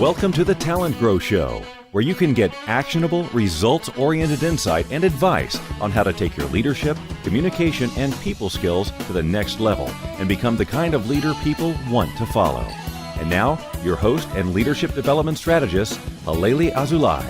Welcome to the TalentGrow Show, where you can get actionable, results-oriented insight and advice on how to take your leadership, communication, and people skills to the next level and become the kind of leader people want to follow. And now, your host and leadership development strategist, Halelly Azulay.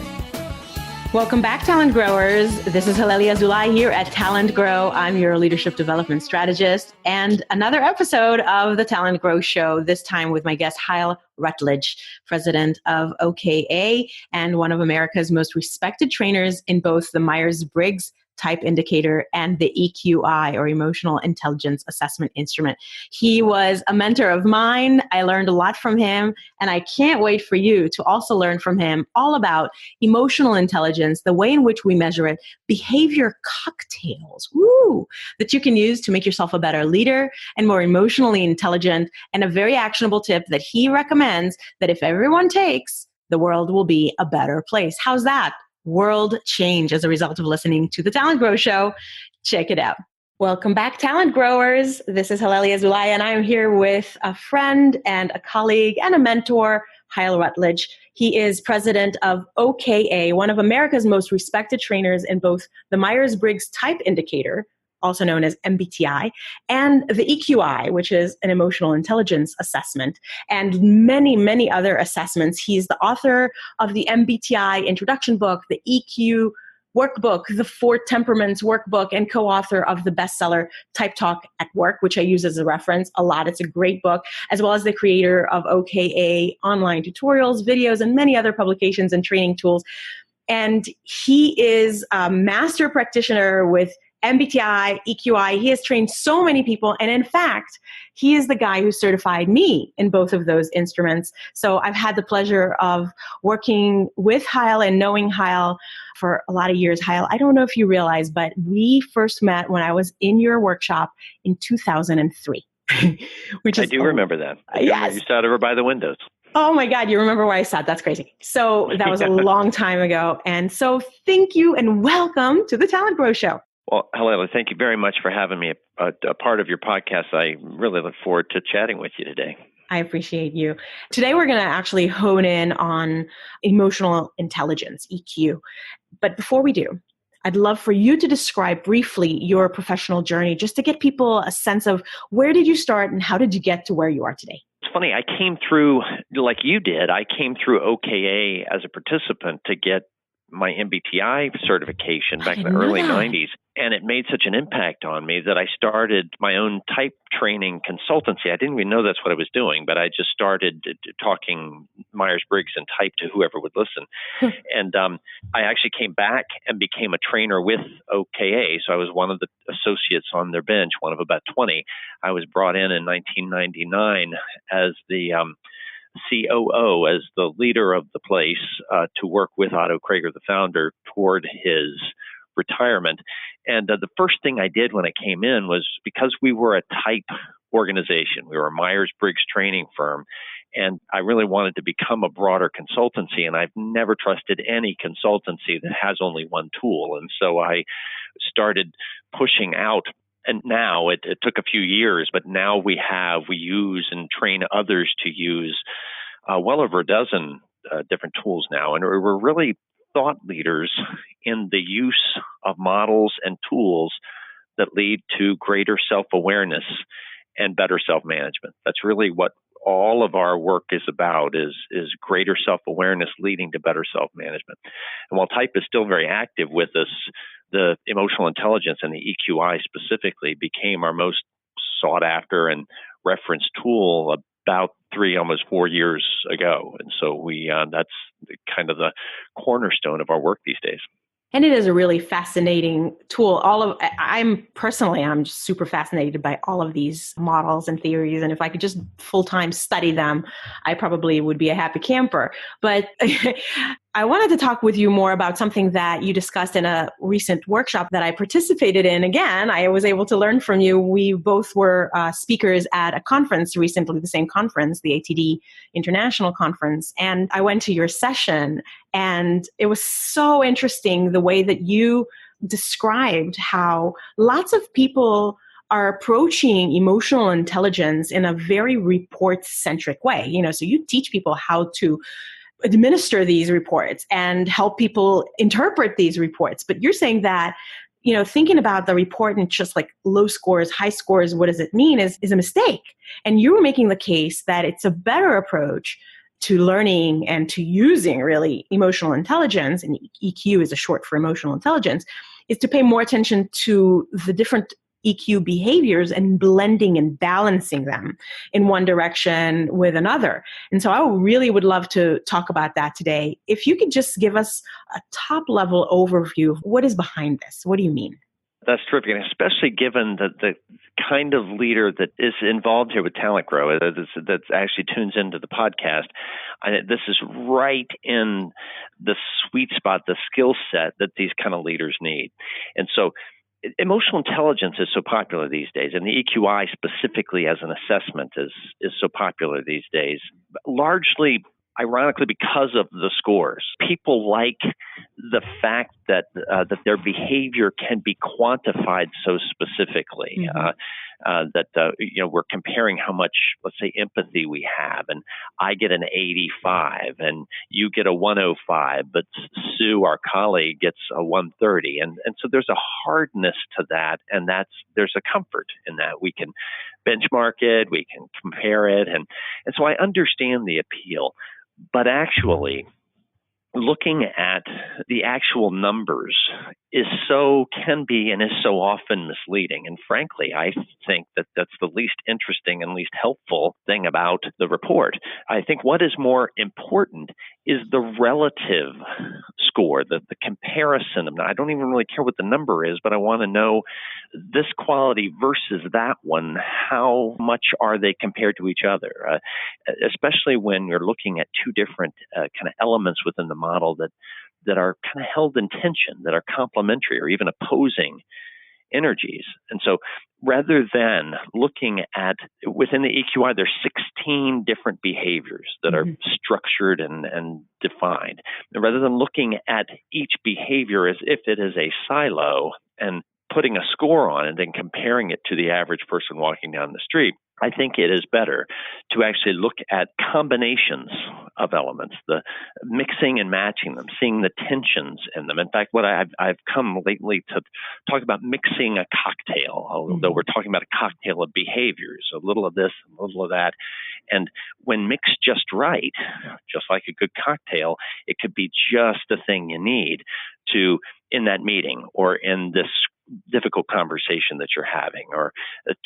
Welcome back, Talent Growers. This is Halelly Azulay here at TalentGrow. I'm your leadership development strategist, and another episode of the TalentGrow Show, this time with my guest, Hile Rutledge, president of OKA and one of America's most respected trainers in both the Myers-Briggs Type Indicator and the EQI, or Emotional Intelligence Assessment Instrument. He was a mentor of mine. I learned a lot from him, and I can't wait for you to also learn from him all about emotional intelligence, the way in which we measure it, behavior cocktails, that you can use to make yourself a better leader and more emotionally intelligent, and a very actionable tip that he recommends that if everyone takes, the world will be a better place. How's that? World change as a result of listening to the TalentGrow Show. Check it out. Welcome back, Talent Growers. This is Halelly Azulay, and I'm here with a friend and a colleague and a mentor, Hile Rutledge. He is president of OKA, one of America's most respected trainers in both the Myers-Briggs Type Indicator, also known as MBTI, and the EQI, which is an emotional intelligence assessment, and many, many other assessments. He's the author of the MBTI introduction book, the EQ workbook, the 4 Temperaments workbook, and co-author of the bestseller Type Talk at Work, which I use as a reference a lot. It's a great book, as well as the creator of OKA online tutorials, videos, and many other publications and training tools. And he is a master practitioner with MBTI, EQI. He has trained so many people. And in fact, he is the guy who certified me in both of those instruments. So I've had the pleasure of working with Hile and knowing Hile for a lot of years. Hile, I don't know if you realize, but we first met when I was in your workshop in 2003. Which I do remember that. Yes. You sat over by the windows. Oh my God, you remember where I sat. That's crazy. So that was a long time ago. And so thank you and welcome to the TalentGrow Show. Well, hello. Thank you very much for having me a part of your podcast. I really look forward to chatting with you today. I appreciate you. Today, we're going to actually hone in on emotional intelligence, EQ. But before we do, I'd love for you to describe briefly your professional journey, just to get people a sense of where did you start and how did you get to where you are today? It's funny. I came through, like you did, I came through OKA as a participant to get my MBTI certification back in the early 90s. And it made such an impact on me that I started my own type training consultancy. I didn't even know that's what I was doing, but I just started talking Myers-Briggs and type to whoever would listen. And I actually came back and became a trainer with OKA. So I was one of the associates on their bench, one of about 20. I was brought in 1999 as the COO, as the leader of the place, to work with Otto Krager, the founder, toward his retirement. And the first thing I did when I came in was, because we were a type organization, we were a Myers-Briggs training firm, and I really wanted to become a broader consultancy, and I've never trusted any consultancy that has only one tool. And so I started pushing out. And now it took a few years, but now we use and train others to use well over a dozen different tools now. And we're really thought leaders in the use of models and tools that lead to greater self-awareness and better self-management. That's really what all of our work is about, is greater self-awareness leading to better self-management. And while type is still very active with us, the emotional intelligence and the EQI specifically became our most sought after and referenced tool about 3, almost 4 years ago. And so that's kind of the cornerstone of our work these days. And it is a really fascinating tool. I'm just super fascinated by all of these models and theories. And if I could just full-time study them, I probably would be a happy camper. But I wanted to talk with you more about something that you discussed in a recent workshop that I participated in. Again, I was able to learn from you. We both were speakers at a conference recently, the same conference, the ATD International Conference. And I went to your session, and it was so interesting the way that you described how lots of people are approaching emotional intelligence in a very report-centric way. So you teach people how to administer these reports and help people interpret these reports. But you're saying that, thinking about the report and just like low scores, high scores, what does it mean is a mistake. And you were making the case that it's a better approach to learning and to using really emotional intelligence, and EQ is a short for emotional intelligence, is to pay more attention to the different EQ behaviors and blending and balancing them in one direction with another. And so I really would love to talk about that today. If you could just give us a top level overview of what is behind this. What do you mean? That's terrific, and especially given the kind of leader that is involved here with TalentGrow, that actually tunes into the podcast. This is right in the sweet spot, the skill set that these kind of leaders need. And so emotional intelligence is so popular these days, and the EQI specifically as an assessment is so popular these days, largely ironically because of the scores. People like the fact that their behavior can be quantified so specifically. We're comparing how much, let's say, empathy we have, and I get an 85 and you get a 105, but Sue, our colleague, gets a 130. And so there's a hardness to that, and there's a comfort in that. We can benchmark it, we can compare it, and so I understand the appeal. But actually, looking at the actual numbers can be and is so often misleading. And frankly, I think that that's the least interesting and least helpful thing about the report. I think what is more important is the relative score, the comparison. I don't even really care what the number is, but I want to know this quality versus that one. How much are they compared to each other? Especially when you're looking at two different kind of elements within the model that are kind of held in tension, that are complementary or even opposing energies. And so rather than looking at within the EQI, there's 16 different behaviors that are structured and defined. And rather than looking at each behavior as if it is a silo and putting a score on it and then comparing it to the average person walking down the street, I think it is better to actually look at combinations of elements, the mixing and matching them, seeing the tensions in them. In fact, what I've come lately to talk about mixing a cocktail, although we're talking about a cocktail of behaviors, a little of this, a little of that. And when mixed just right, just like a good cocktail, it could be just the thing you need to, in that meeting or in this difficult conversation that you're having, or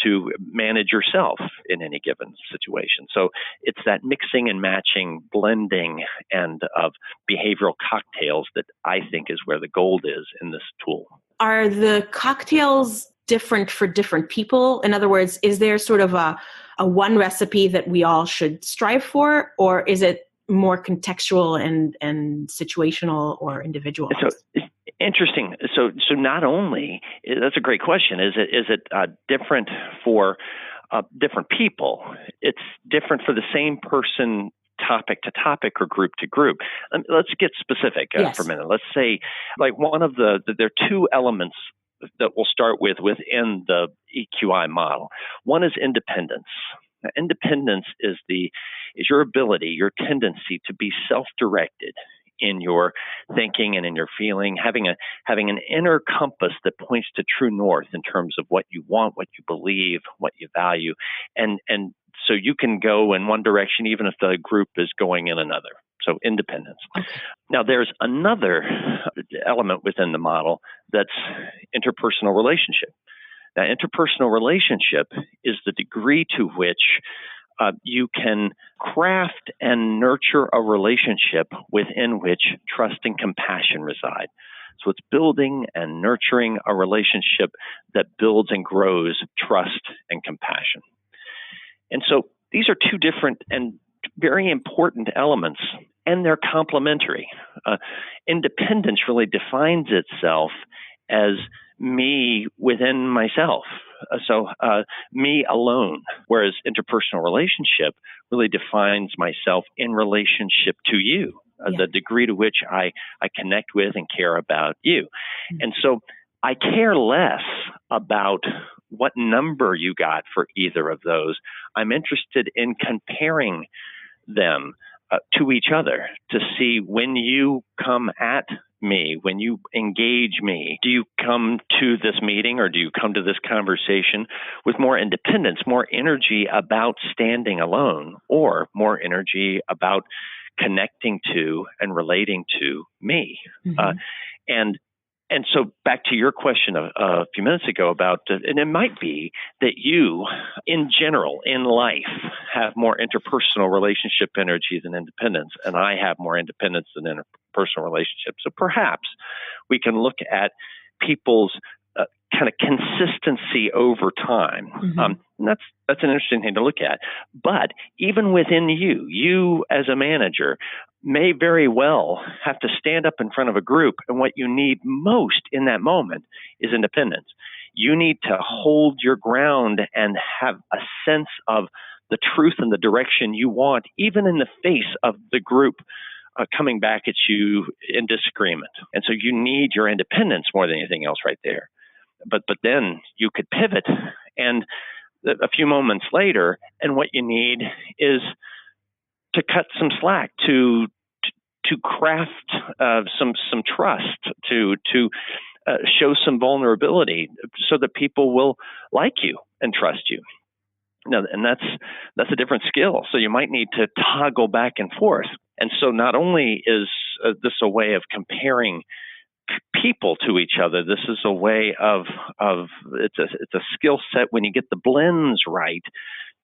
to manage yourself in any given situation. So it's that mixing and matching, blending, and of behavioral cocktails that I think is where the gold is in this tool. Are the cocktails different for different people? In other words, is there sort of a one recipe that we all should strive for, or is it more contextual and situational or individual? So interesting. So not only, that's a great question. Is it different for different people? It's different for the same person, topic to topic or group to group. Let's get specific for a minute. Let's say, like, one of there are two elements that we'll start with within the EQI model. One is independence. Now, independence is your ability, your tendency to be self-directed in your thinking and in your feeling, having an inner compass that points to true north in terms of what you want, what you believe, what you value, and so you can go in one direction even if the group is going in another. So independence. Okay. Now, there's another element within the model that's interpersonal relationship. Now, interpersonal relationship is the degree to which you can craft and nurture a relationship within which trust and compassion reside. So it's building and nurturing a relationship that builds and grows trust and compassion. And so these are two different and very important elements, and they're complementary. Independence really defines itself as me within myself. So me alone, whereas interpersonal relationship really defines myself in relationship to you, the degree to which I connect with and care about you. Mm-hmm. And so I care less about what number you got for either of those. I'm interested in comparing them to each other to see when you come at me, when you engage me, do you come to this meeting or do you come to this conversation with more independence, more energy about standing alone, or more energy about connecting to and relating to me? And so back to your question a few minutes ago about, and it might be that you, in general, in life, have more interpersonal relationship energy than independence, and I have more independence than interpersonal relationships. So perhaps we can look at people's kind of consistency over time. And that's an interesting thing to look at. But even within you as a manager may very well have to stand up in front of a group, and what you need most in that moment is independence. You need to hold your ground and have a sense of the truth and the direction you want, even in the face of the group coming back at you in disagreement. And so you need your independence more than anything else right there. But then you could pivot, and a few moments later, and what you need is to cut some slack, to craft some trust, to show some vulnerability, so that people will like you and trust you. Now, and that's a different skill. So you might need to toggle back and forth. And so not only is this a way of comparing people to each other, this is a way of it's a skill set when you get the blends right,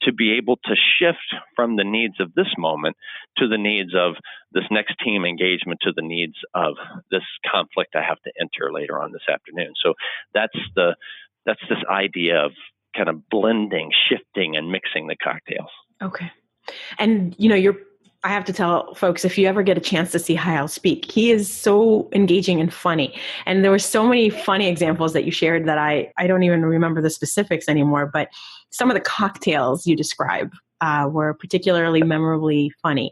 to be able to shift from the needs of this moment to the needs of this next team engagement, to the needs of this conflict I have to enter later on this afternoon. So that's this idea of kind of blending, shifting, and mixing the cocktails. Okay. And I have to tell folks, if you ever get a chance to see Hiles speak, he is so engaging and funny. And there were so many funny examples that you shared that I don't even remember the specifics anymore, but some of the cocktails you describe were particularly memorably funny.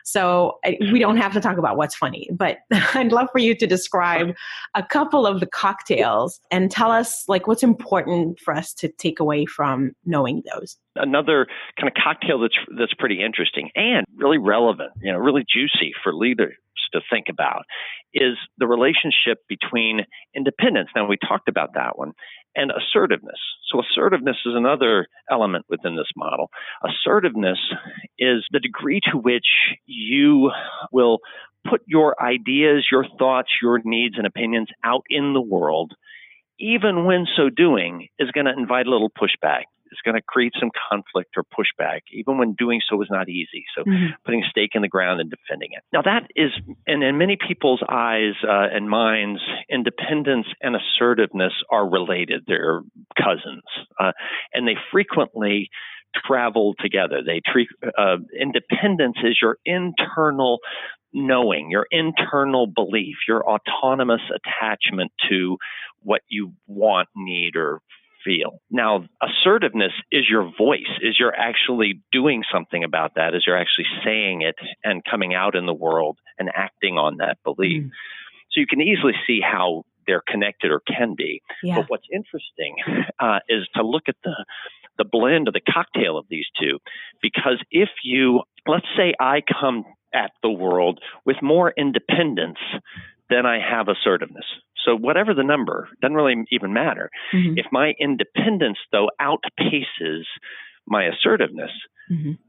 So we don't have to talk about what's funny, but I'd love for you to describe a couple of the cocktails and tell us what's important for us to take away from knowing those. Another kind of cocktail that's pretty interesting and really relevant, really juicy for leaders to think about, is the relationship between independence. Now, we talked about that one, and assertiveness. So assertiveness is another element within this model. Assertiveness is the degree to which you will put your ideas, your thoughts, your needs and opinions out in the world, even when so doing is going to invite a little pushback. It's going to create some conflict or pushback, even when doing so is not easy. So putting a stake in the ground and defending it. Now that is, and in many people's eyes and minds, independence and assertiveness are related. They're cousins. And they frequently travel together. They treat independence is your internal knowing, your internal belief, your autonomous attachment to what you want, need, or feel. Now, assertiveness is your voice, is you're actually doing something about that, is you're actually saying it and coming out in the world and acting on that belief. So you can easily see how they're connected or can be. Yeah. But what's interesting is to look at the blend of the cocktail of these two, because if you, let's say I come at the world with more independence than I have assertiveness. So whatever the number, doesn't really even matter. If my independence, though, outpaces my assertiveness,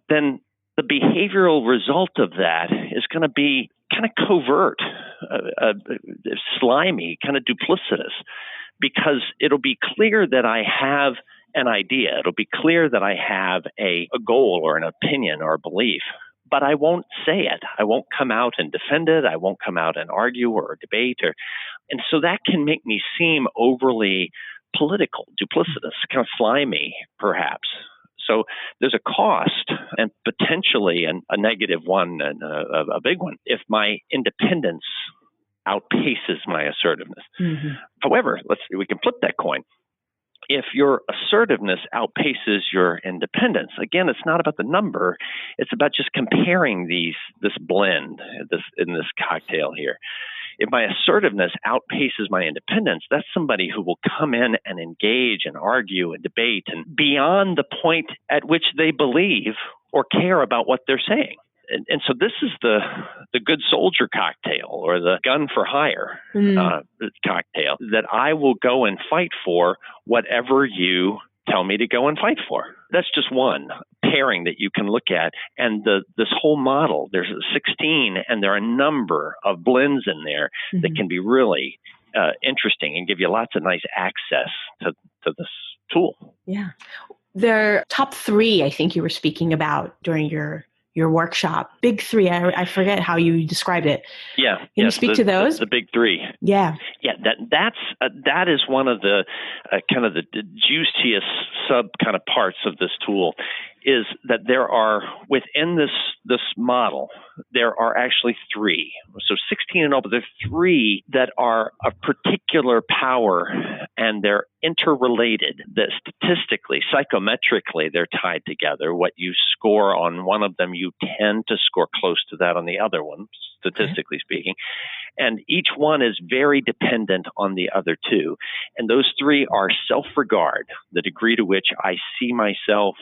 then the behavioral result of that is going to be kind of covert, slimy, kind of duplicitous, because it'll be clear that I have an idea. It'll be clear that I have a goal or an opinion or a belief. But I won't say it. I won't come out and defend it. I won't come out and argue or debate. And so that can make me seem overly political, duplicitous, kind of slimy, perhaps. So there's a cost and potentially a negative one and a big one if my independence outpaces my assertiveness. However, we can flip that coin. If your assertiveness outpaces your independence, again, it's not about the number. It's about just comparing this blend, in this cocktail here. If my assertiveness outpaces my independence, that's somebody who will come in and engage and argue and debate and beyond the point at which they believe or care about what they're saying. And so this is the good soldier cocktail, or the gun for hire cocktail, that I will go and fight for whatever you tell me to go and fight for. That's just one pairing that you can look at. And this whole model, there's 16, and there are a number of blends in there that can be really interesting and give you lots of nice access to this tool. Yeah. There are top 3, I think you were speaking about during your workshop. Big 3. I forget how you described it. Yeah. Can you speak to those? The big 3. Yeah. Yeah. That is one of the kind of the juiciest sub kind of parts of this tool, is that there are, within this model, there are actually 3. So 16 in all, but there are 3 that are of particular power, and they're interrelated. That statistically, psychometrically, they're tied together. What you score on one of them, you tend to score close to that on the other one, statistically speaking. And each one is very dependent on the other 2. And those 3 are self-regard, the degree to which I see myself,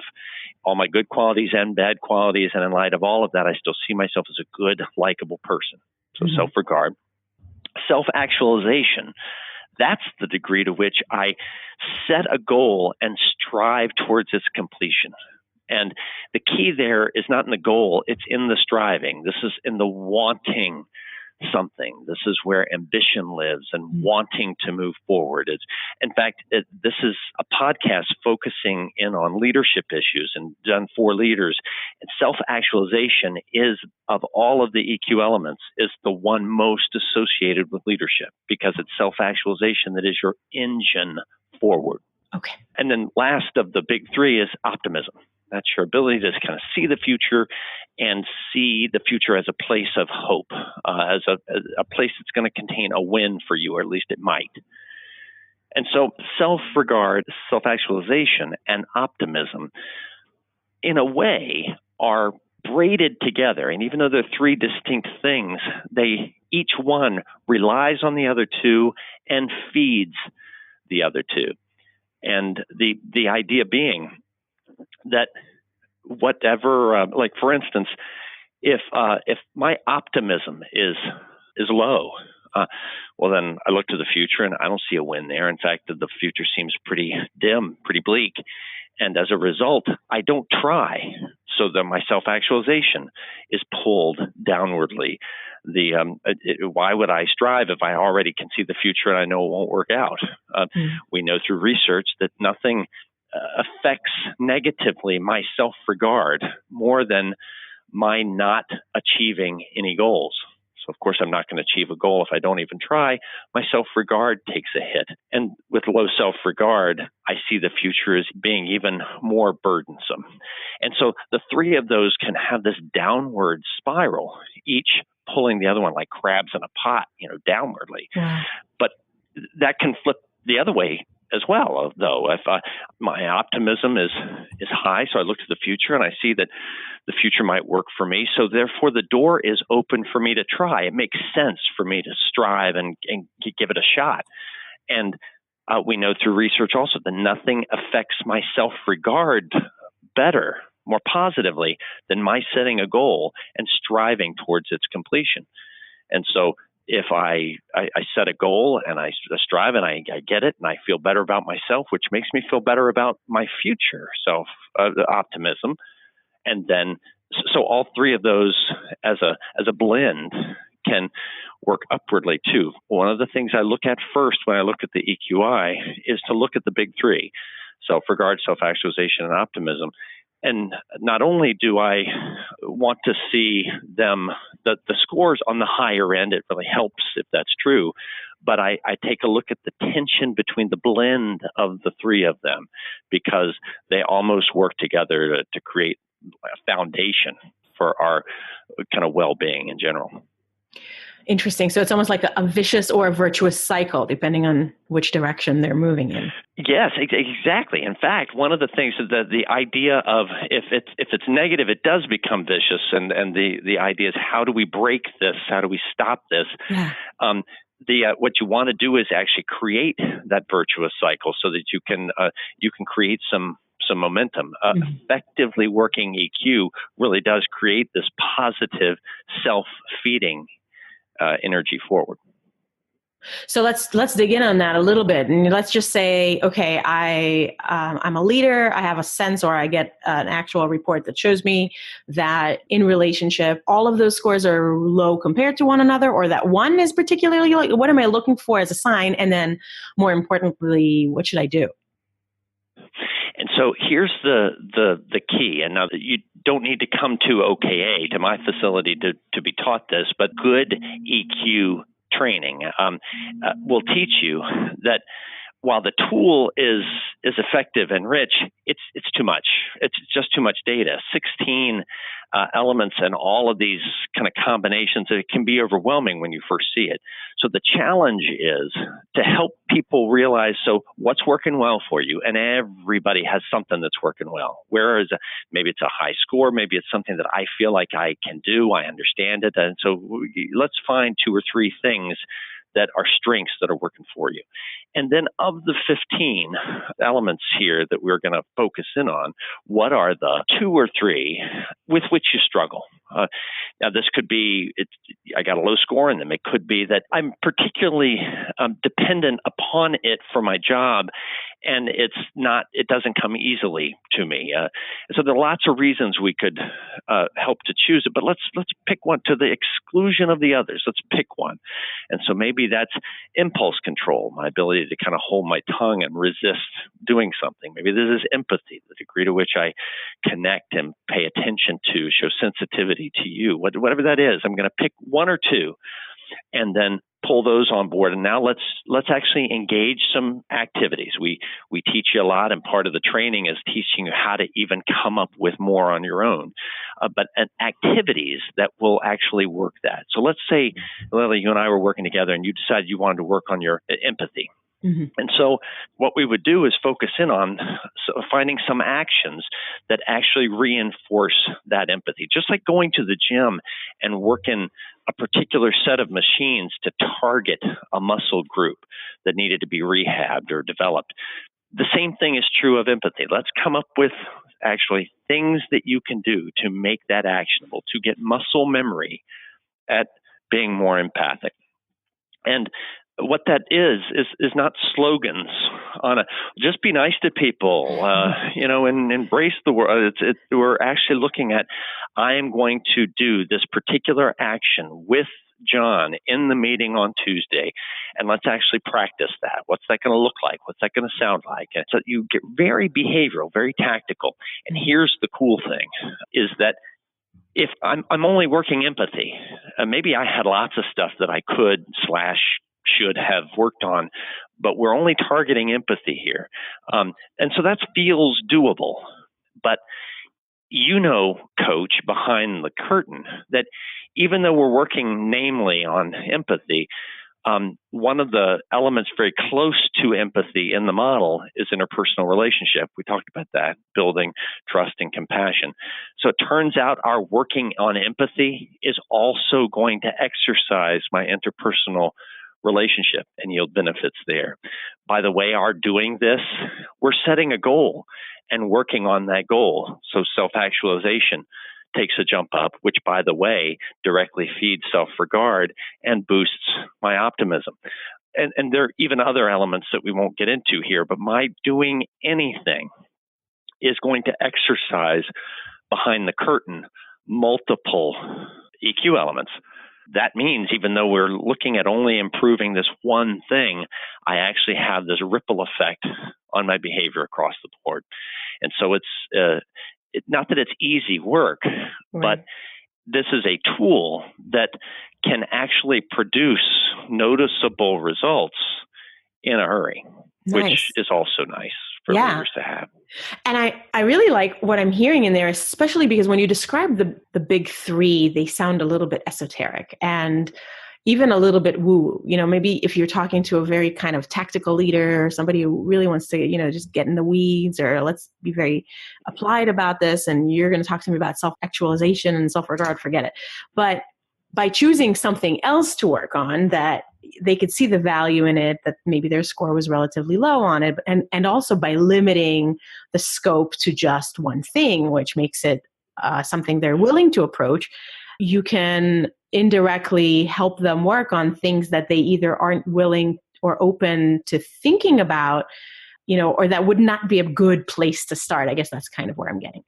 all my good qualities and bad qualities, and in light of all of that, I still see myself as a good, likable person. So self-regard. Self-actualization, that's the degree to which I set a goal and strive towards its completion. And the key there is not in the goal, it's in the striving. This is in the wanting something. This is where ambition lives, and wanting to move forward. In fact, this is a podcast focusing in on leadership issues and done for leaders. And self-actualization is, of all of the EQ elements, is the one most associated with leadership, because it's self-actualization that is your engine forward. Okay. And then last of the big 3 is optimism. That's your ability to kind of see the future, and see the future as a place of hope, as a place that's going to contain a win for you, or at least it might. And so self-regard, self-actualization, and optimism, in a way, are braided together. And even though they're 3 distinct things, each one relies on the other 2 and feeds the other 2. And the idea being that whatever, like for instance, if my optimism is low, well then I look to the future and I don't see a win there. In fact, the future seems pretty dim, pretty bleak, and as a result, I don't try. So that my self-actualization is pulled downwardly. Why would I strive if I already can see the future and I know it won't work out? We know through research that nothing affects negatively my self-regard more than my not achieving any goals. So, of course, I'm not going to achieve a goal if I don't even try. My self-regard takes a hit. And with low self-regard, I see the future as being even more burdensome. And so the 3 of those can have this downward spiral, each pulling the other one like crabs in a pot, downwardly. Yeah. But that can flip the other way as well, though. If my optimism is high, so I look to the future and I see that the future might work for me, so therefore the door is open for me to try. It makes sense for me to strive and give it a shot. And we know through research also that nothing affects my self-regard better, more positively, than my setting a goal and striving towards its completion. And so if I set a goal and I strive and I get it and I feel better about myself, which makes me feel better about my future self, optimism. And then, so all 3 of those as a blend can work upwardly too. One of the things I look at first when I look at the EQI is to look at the big 3, self-regard, self-actualization, and optimism. And not only do I want to see them, the scores on the higher end, it really helps if that's true, but I take a look at the tension between the blend of the 3 of them, because they almost work together to create a foundation for our kind of well-being in general. Interesting. So it's almost like a vicious or a virtuous cycle, depending on which direction they're moving in. Yes, exactly. In fact, one of the things is that the idea of if it's negative, it does become vicious, and the idea is, how do we break this? How do we stop this? Yeah. What you want to do is actually create that virtuous cycle so that you can create some some momentum. Effectively working EQ really does create this positive self-feeding energy forward. So let's dig in on that a little bit, and let's just say, okay, I'm a leader. I have a sense, or I get an actual report that shows me that in relationship, all of those scores are low compared to one another, or that one is particularly like. What am I looking for as a sign? And then, more importantly, what should I do? And so here's the key. And now you don't need to come to OKA, to my facility, to be taught this, but good EQ training will teach you that while the tool is effective and rich, it's too much. It's just too much data. 16 elements and all of these kind of combinations. It can be overwhelming when you first see it. So the challenge is to help people realize, so what's working well for you? And everybody has something that's working well. Whereas maybe it's a high score, maybe it's something that I feel like I can do, I understand it. And so let's find 2 or 3 things that are strengths that are working for you. And then of the 15 elements here that we're going to focus in on, what are the 2 or 3 with which you struggle? Now, this could be, I got a low score in them. It could be that I'm particularly dependent upon it for my job, and it doesn't come easily to me. So there are lots of reasons we could help to choose it, but let's pick one to the exclusion of the others. Let's pick one. And so maybe that's impulse control, my ability to kind of hold my tongue and resist doing something. Maybe this is empathy, the degree to which I connect and pay attention to, show sensitivity to you. Whatever that is, I'm going to pick 1 or 2 and then pull those on board. And now let's actually engage some activities. We teach you a lot, and part of the training is teaching you how to even come up with more on your own. But activities that will actually work that. So let's say, Lily, you and I were working together, and you decided you wanted to work on your empathy. Mm-hmm. And so what we would do is focus in on finding some actions that actually reinforce that empathy, just like going to the gym and working a particular set of machines to target a muscle group that needed to be rehabbed or developed. The same thing is true of empathy. Let's come up with actually things that you can do to make that actionable, to get muscle memory at being more empathic. And what that is not slogans on just be nice to people, and embrace the world. We're actually looking at, I am going to do this particular action with John in the meeting on Tuesday, and let's actually practice that. What's that going to look like? What's that going to sound like? And so you get very behavioral, very tactical. And here's the cool thing is that if I'm only working empathy, maybe I had lots of stuff that I could / should have worked on, but we're only targeting empathy here. And so that feels doable. But coach, behind the curtain, that even though we're working namely on empathy, one of the elements very close to empathy in the model is interpersonal relationship. We talked about that, building trust and compassion. So it turns out our working on empathy is also going to exercise my interpersonal relationship and yield benefits there. By the way, our doing this, we're setting a goal and working on that goal. So self-actualization takes a jump up, which, by the way, directly feeds self-regard and boosts my optimism. And there are even other elements that we won't get into here, but my doing anything is going to exercise behind the curtain multiple EQ elements. That means even though we're looking at only improving this one thing, I actually have this ripple effect on my behavior across the board. And so it's not that it's easy work, right, but this is a tool that can actually produce noticeable results in a hurry, which is also nice for leaders to have. And I really like what I'm hearing in there, especially because when you describe the big 3, they sound a little bit esoteric and even a little bit woo. Maybe if you're talking to a very kind of tactical leader or somebody who really wants to, just get in the weeds, or let's be very applied about this, and you're going to talk to me about self-actualization and self-regard, forget it. But by choosing something else to work on that they could see the value in it, that maybe their score was relatively low on it. And also by limiting the scope to just one thing, which makes it something they're willing to approach, you can indirectly help them work on things that they either aren't willing or open to thinking about, or that would not be a good place to start. I guess that's kind of where I'm getting.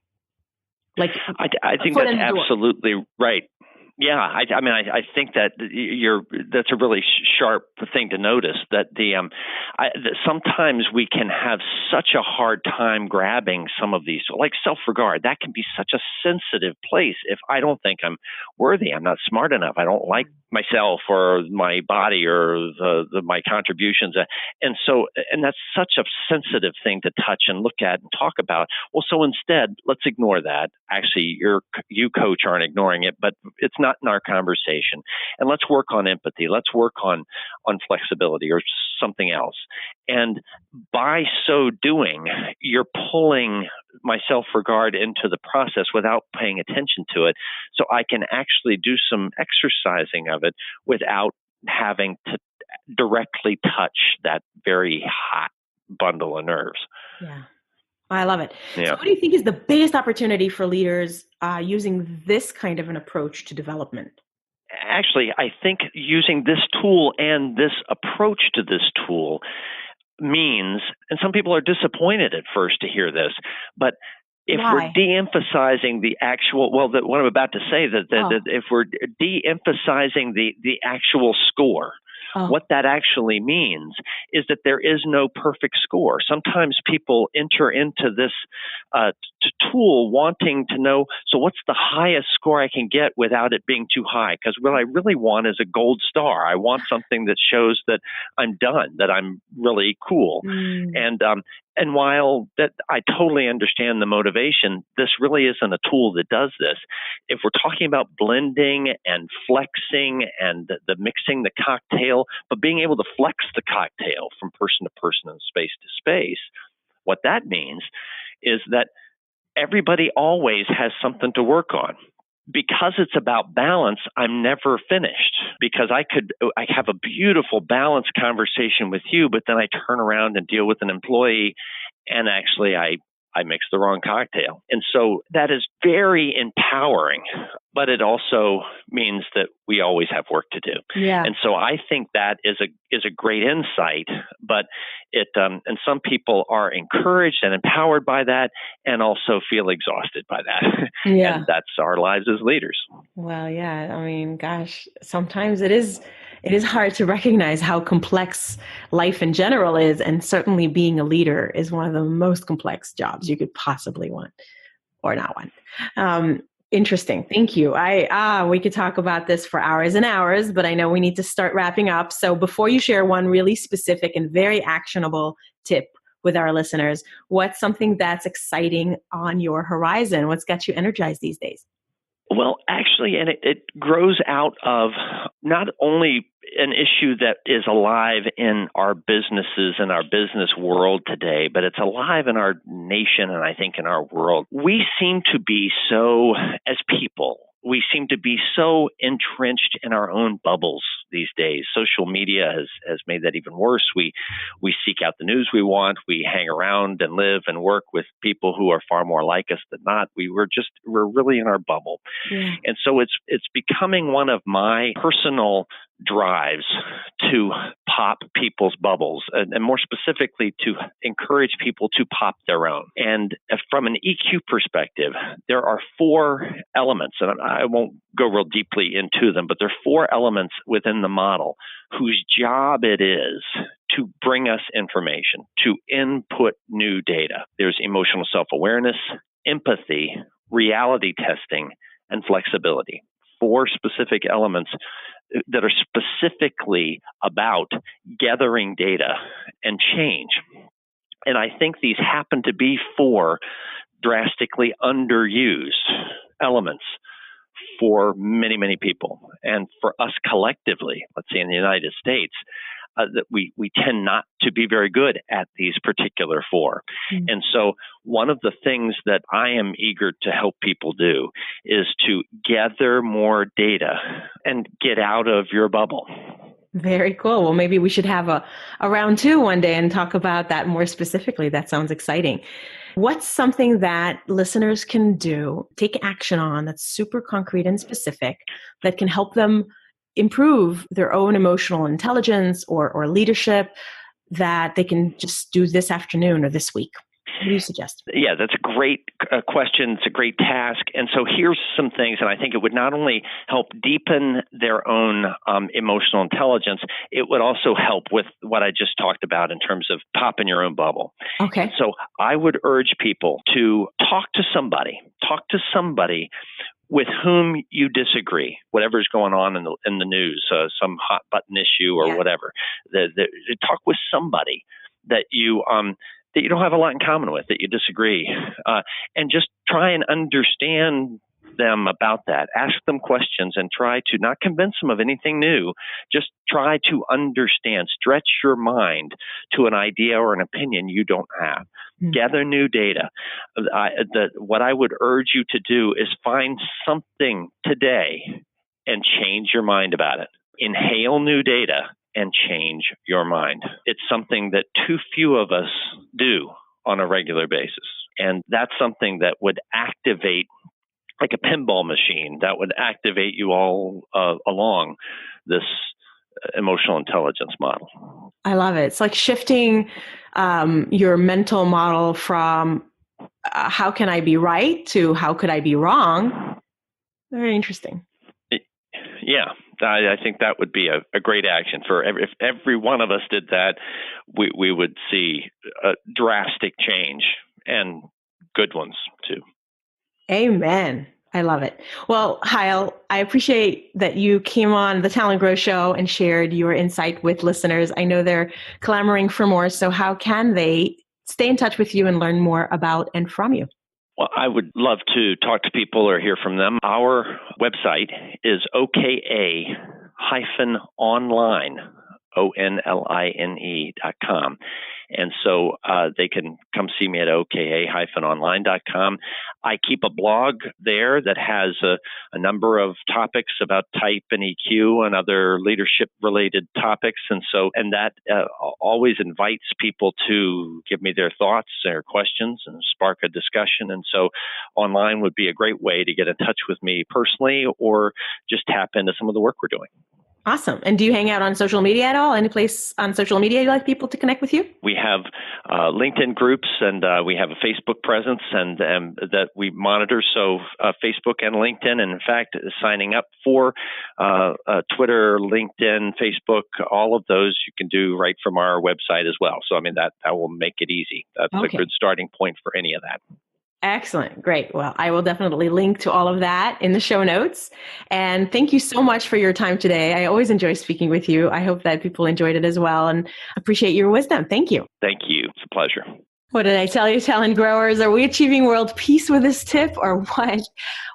Like, I think that's absolutely right. Yeah, I think that that's a really sharp thing to notice, that that sometimes we can have such a hard time grabbing some of these, like self-regard. That can be such a sensitive place. If I don't think I'm worthy, I'm not smart enough, I don't like myself or my body or my contributions, and that's such a sensitive thing to touch and look at and talk about. Well, so instead, let's ignore that. Actually, you coach aren't ignoring it, but it's not in our conversation. And let's work on empathy. Let's work on flexibility or something else. And by so doing, you're pulling my self-regard into the process without paying attention to it. So I can actually do some exercising of it without having to directly touch that very hot bundle of nerves. Yeah. I love it. Yeah. So what do you think is the biggest opportunity for leaders using this kind of an approach to development? Actually, I think using this tool and this approach to this tool means, and some people are disappointed at first to hear this, but if we're de-emphasizing the actual, what I'm about to say, that if we're de-emphasizing the actual score, what that actually means is that there is no perfect score. Sometimes people enter into this tool wanting to know, so what's the highest score I can get without it being too high? Because what I really want is a gold star. I want something that shows that I'm done, that I'm really cool. And while that I totally understand the motivation, this really isn't a tool that does this. If we're talking about blending and flexing and the mixing the cocktail, but being able to flex the cocktail from person to person and space to space, what that means is that everybody always has something to work on. Because it's about balance, I'm never finished, because I have a beautiful balanced conversation with you, but then I turn around and deal with an employee and actually I mix the wrong cocktail. And so that is very empowering, but it also means that we always have work to do. Yeah. And so I think that is a great insight, but it and some people are encouraged and empowered by that and also feel exhausted by that. Yeah. And that's our lives as leaders. Well, yeah. I mean, gosh, sometimes it is hard to recognize how complex life in general is. And certainly being a leader is one of the most complex jobs you could possibly want or not want. Interesting. Thank you. We could talk about this for hours and hours, but I know we need to start wrapping up. So before you share one really specific and very actionable tip with our listeners, what's something that's exciting on your horizon? What's got you energized these days? Well, actually, and it grows out of not only an issue that is alive in our businesses and our business world today, but it's alive in our nation and I think in our world. We seem to be so, as people, we seem to be so entrenched in our own bubbles these days. Social media has made that even worse. We seek out the news we want. We hang around and live and work with people who are far more like us than not. We're really in our bubble. Yeah. And so it's becoming one of my personal drives to pop people's bubbles, and more specifically to encourage people to pop their own. And from an EQ perspective, there are 4 elements, and I won't go real deeply into them, but there are 4 elements within the model whose job it is to bring us information, to input new data. There's emotional self-awareness, empathy, reality testing, and flexibility. 4 specific elements that are specifically about gathering data and change. And I think these happen to be 4 drastically underused elements for many, many people. And for us collectively, let's say in the United States, that we tend not to be very good at these particular 4. Mm-hmm. And so one of the things that I am eager to help people do is to gather more data and get out of your bubble. Very cool. Well, maybe we should have a round two one day and talk about that more specifically. That sounds exciting. What's something that listeners can do, take action on that's super concrete and specific that can help them improve their own emotional intelligence or leadership that they can just do this afternoon or this week? What do you suggest? Yeah, that's a great question. It's a great task. And so here's some things, and I think it would not only help deepen their own emotional intelligence, it would also help with what I just talked about in terms of popping your own bubble. Okay. So I would urge people to talk to somebody with whom you disagree, whatever's going on in the news, some hot button issue or whatever. Talk with somebody that you don't have a lot in common with, that you disagree, and just try and understand them about that. Ask them questions and try to not convince them of anything new. Just try to understand, stretch your mind to an idea or an opinion you don't have. Mm-hmm. Gather new data. What I would urge you to do is find something today and change your mind about it. Inhale new data and change your mind. It's something that too few of us do on a regular basis. And that's something that would activate, like a pinball machine, that would activate you all along this emotional intelligence model. I love it. It's like shifting your mental model from how can I be right to how could I be wrong. Very interesting. Yeah, I think that would be a great action for if every one of us did that, we would see a drastic change, and good ones too. Amen. I love it. Well, Hile, I appreciate that you came on the TalentGrow Show and shared your insight with listeners. I know they're clamoring for more. So how can they stay in touch with you and learn more about and from you? Well, I would love to talk to people or hear from them. Our website is OKA-online, ONLINE.com. And so they can come see me at OKA-online.com. I keep a blog there that has a number of topics about type and EQ and other leadership-related topics. And that always invites people to give me their thoughts, their questions, and spark a discussion. And so online would be a great way to get in touch with me personally or just tap into some of the work we're doing. Awesome. And do you hang out on social media at all? Any place on social media you'd like people to connect with you? We have LinkedIn groups, and we have a Facebook presence and that we monitor. So Facebook and LinkedIn, and in fact, signing up for Twitter, LinkedIn, Facebook, all of those you can do right from our website as well. So, I mean, that will make it easy. That's a good starting point for any of that. Excellent. Great. Well, I will definitely link to all of that in the show notes. And thank you so much for your time today. I always enjoy speaking with you. I hope that people enjoyed it as well and appreciate your wisdom. Thank you. Thank you. It's a pleasure. What did I tell you, talent growers? Are we achieving world peace with this tip or what?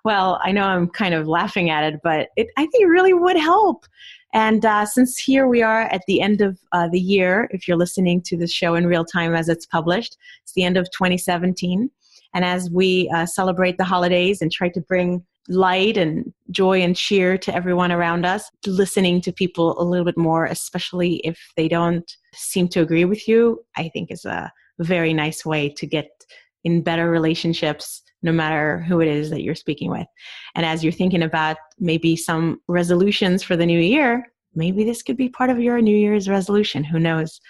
Well, I know I'm kind of laughing at it, but I think it really would help. And since here we are at the end of the year, if you're listening to the show in real time as it's published, it's the end of 2017. And as we celebrate the holidays and try to bring light and joy and cheer to everyone around us, listening to people a little bit more, especially if they don't seem to agree with you, I think is a very nice way to get in better relationships, no matter who it is that you're speaking with. And as you're thinking about maybe some resolutions for the new year, maybe this could be part of your New Year's resolution. Who knows?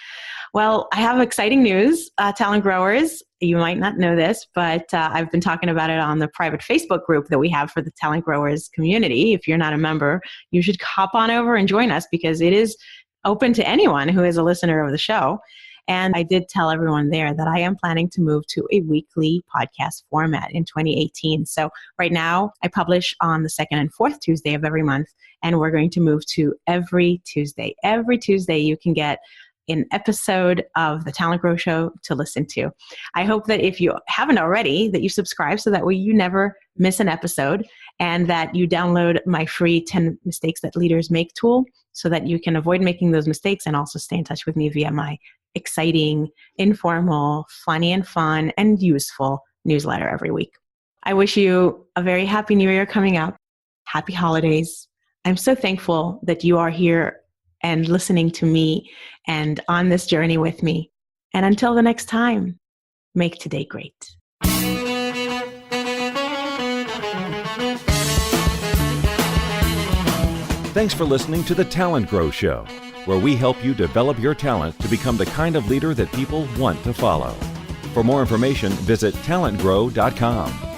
Well, I have exciting news, talent growers. You might not know this, but I've been talking about it on the private Facebook group that we have for the Talent Growers community. If you're not a member, you should hop on over and join us because it is open to anyone who is a listener of the show. And I did tell everyone there that I am planning to move to a weekly podcast format in 2018. So right now I publish on the second and fourth Tuesday of every month, and we're going to move to every Tuesday. Every Tuesday you can get an episode of the TalentGrow Show to listen to. I hope that if you haven't already, that you subscribe so that way you never miss an episode, and that you download my free 10 Mistakes That Leaders Make tool so that you can avoid making those mistakes and also stay in touch with me via my exciting, informal, funny and fun and useful newsletter every week. I wish you a very happy new year coming up. Happy holidays. I'm so thankful that you are here and listening to me and on this journey with me. And until the next time, make today great. Thanks for listening to the TalentGrow Show, where we help you develop your talent to become the kind of leader that people want to follow. For more information, visit talentgrow.com.